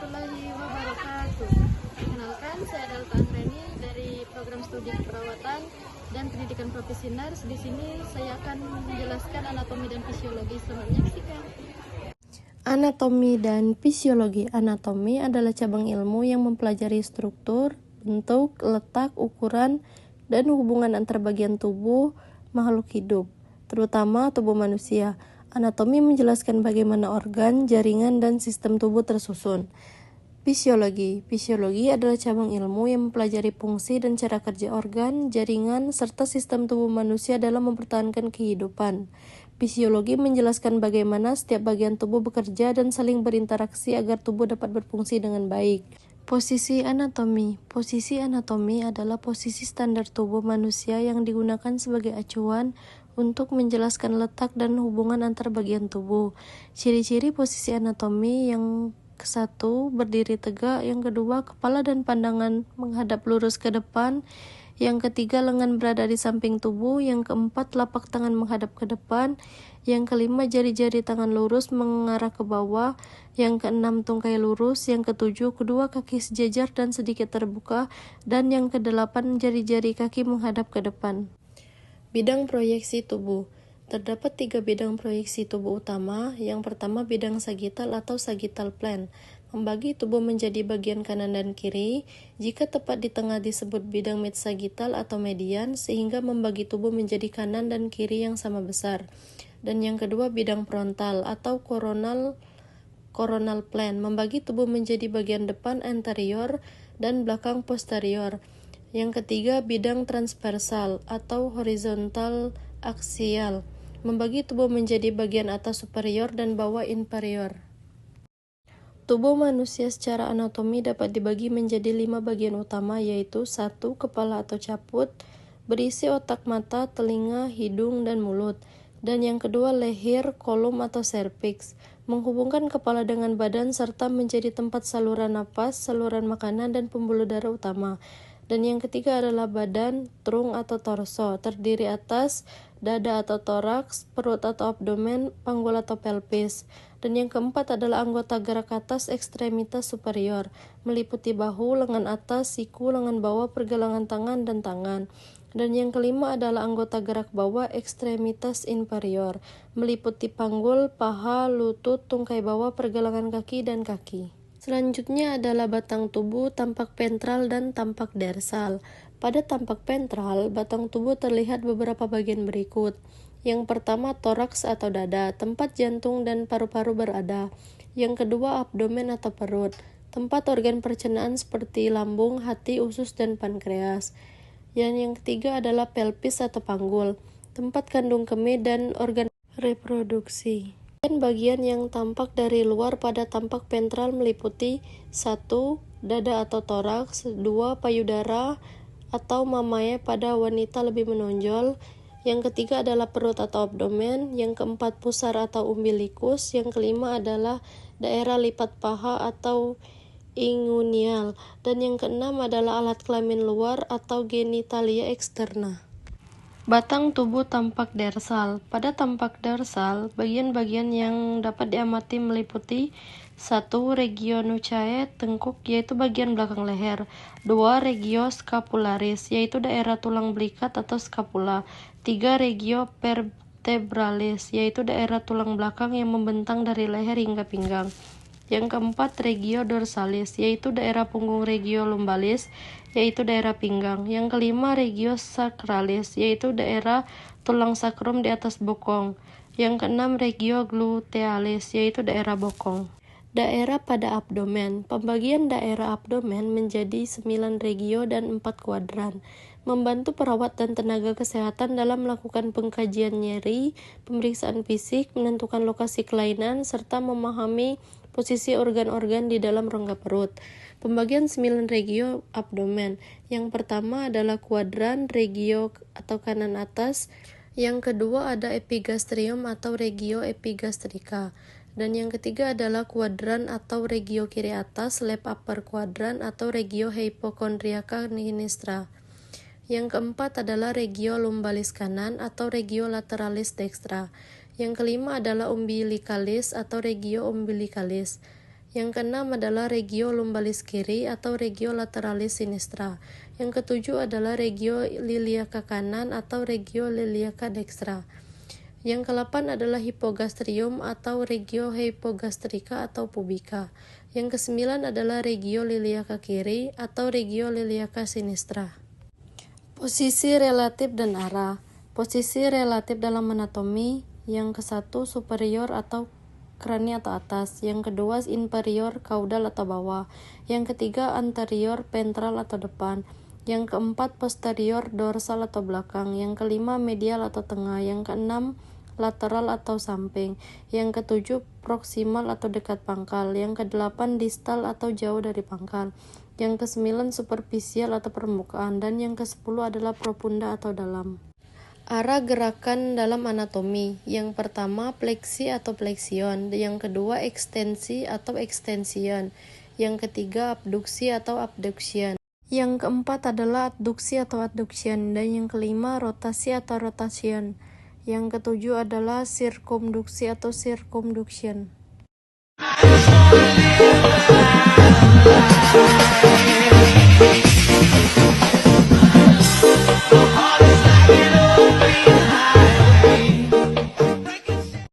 warahmatullahi wabarakatuh. Perkenalkan, saya Dalta Angreni dari program studi keperawatan dan pendidikan profesional. Di sini saya akan menjelaskan anatomi dan fisiologi. Selamat menyaksikan. Anatomi dan fisiologi. Anatomi adalah cabang ilmu yang mempelajari struktur, bentuk, letak, ukuran, dan hubungan antar bagian tubuh makhluk hidup, terutama tubuh manusia. Anatomi menjelaskan bagaimana organ, jaringan, dan sistem tubuh tersusun. Fisiologi. Fisiologi adalah cabang ilmu yang mempelajari fungsi dan cara kerja organ, jaringan, serta sistem tubuh manusia dalam mempertahankan kehidupan. Fisiologi menjelaskan bagaimana setiap bagian tubuh bekerja dan saling berinteraksi agar tubuh dapat berfungsi dengan baik. Posisi anatomi. Posisi anatomi adalah posisi standar tubuh manusia yang digunakan sebagai acuan untuk menjelaskan letak dan hubungan antar bagian tubuh. Ciri-ciri posisi anatomi: yang ke-1, berdiri tegak; yang kedua, kepala dan pandangan menghadap lurus ke depan; yang ketiga, lengan berada di samping tubuh; yang keempat, telapak tangan menghadap ke depan; yang kelima, jari-jari tangan lurus mengarah ke bawah; yang keenam, tungkai lurus; yang ketujuh, kedua kaki sejajar dan sedikit terbuka; dan yang kedelapan, jari-jari kaki menghadap ke depan. Bidang proyeksi tubuh. Terdapat 3 bidang proyeksi tubuh utama. Yang pertama, bidang sagittal atau sagittal plane, membagi tubuh menjadi bagian kanan dan kiri. Jika tepat di tengah disebut bidang mid-sagittal atau median, sehingga membagi tubuh menjadi kanan dan kiri yang sama besar. Dan yang kedua, bidang frontal atau coronal plane, membagi tubuh menjadi bagian depan anterior dan belakang posterior. Yang ketiga, bidang transversal atau horizontal aksial, membagi tubuh menjadi bagian atas superior dan bawah inferior. Tubuh manusia secara anatomi dapat dibagi menjadi 5 bagian utama, yaitu 1. Kepala atau caput, berisi otak, mata, telinga, hidung, dan mulut. Dan yang kedua, leher, kolum atau cervix, menghubungkan kepala dengan badan serta menjadi tempat saluran napas, saluran makanan, dan pembuluh darah utama. Dan yang ketiga adalah badan, trunk atau torso, terdiri atas dada atau toraks, perut atau abdomen, panggul atau pelvis. Dan yang keempat adalah anggota gerak atas ekstremitas superior, meliputi bahu, lengan atas, siku, lengan bawah, pergelangan tangan, dan tangan. Dan yang kelima adalah anggota gerak bawah ekstremitas inferior, meliputi panggul, paha, lutut, tungkai bawah, pergelangan kaki, dan kaki. Selanjutnya adalah batang tubuh, tampak ventral, dan tampak dorsal. Pada tampak ventral, batang tubuh terlihat beberapa bagian berikut. Yang pertama, toraks atau dada, tempat jantung dan paru-paru berada. Yang kedua, abdomen atau perut, tempat organ pencernaan seperti lambung, hati, usus, dan pankreas. Yang ketiga adalah pelvis atau panggul, tempat kandung kemih dan organ reproduksi. Bagian yang tampak dari luar pada tampak ventral meliputi 1. Dada atau toraks, 2. Payudara atau mamae pada wanita lebih menonjol, yang ketiga adalah perut atau abdomen, yang keempat pusar atau umbilikus, yang kelima adalah daerah lipat paha atau inguinal, dan yang keenam adalah alat kelamin luar atau genitalia eksterna. Batang tubuh tampak dorsal. Pada tampak dorsal, bagian-bagian yang dapat diamati meliputi 1. Regio nuchae, tengkuk, yaitu bagian belakang leher. 2. Regio scapularis, yaitu daerah tulang belikat atau scapula. 3. Regio vertebralis, yaitu daerah tulang belakang yang membentang dari leher hingga pinggang. Yang keempat, regio dorsalis, yaitu daerah punggung. Regio lumbalis, yaitu daerah pinggang. Yang kelima, regio sacralis, yaitu daerah tulang sakrum di atas bokong. Yang keenam, regio glutealis, yaitu daerah bokong. Daerah pada abdomen. Pembagian daerah abdomen menjadi 9 regio dan 4 kuadran, membantu perawat dan tenaga kesehatan dalam melakukan pengkajian nyeri, pemeriksaan fisik, menentukan lokasi kelainan, serta memahami posisi organ-organ di dalam rongga perut. Pembagian 9 regio abdomen. Yang pertama adalah kuadran regio atau kanan atas. Yang kedua ada epigastrium atau regio epigastrika. Dan yang ketiga adalah kuadran atau regio kiri atas, left upper quadrant atau regio hypochondriaca sinistra. Yang keempat adalah regio lumbalis kanan atau regio lateralis dextra. Yang kelima adalah umbilicalis atau regio umbilicalis. Yang keenam adalah regio lumbalis kiri atau regio lateralis sinistra. Yang ketujuh adalah regio liliaca kanan atau regio liliaca dextra. Yang ke-8 adalah hipogastrium atau regio hypogastrica atau pubica. Yang ke-9 adalah regio liliaca kiri atau regio liliaca sinistra. Posisi relatif dan arah. Posisi relatif dalam anatomi, yang ke-1 superior atau krani atau atas, yang kedua inferior caudal atau bawah, yang ketiga anterior ventral atau depan, yang keempat posterior dorsal atau belakang, yang kelima medial atau tengah, yang keenam lateral atau samping, yang ketujuh proksimal atau dekat pangkal, yang kedelapan distal atau jauh dari pangkal, yang ke-9 superficial atau permukaan, dan yang ke-10 adalah profunda atau dalam. Arah gerakan dalam anatomi. Yang pertama fleksi atau flexion, yang kedua ekstensi atau extension, yang ketiga abduksi atau abduction, yang keempat adalah adduksi atau adduction, dan yang kelima rotasi atau rotation, yang ketujuh adalah circumduksi atau circumduction.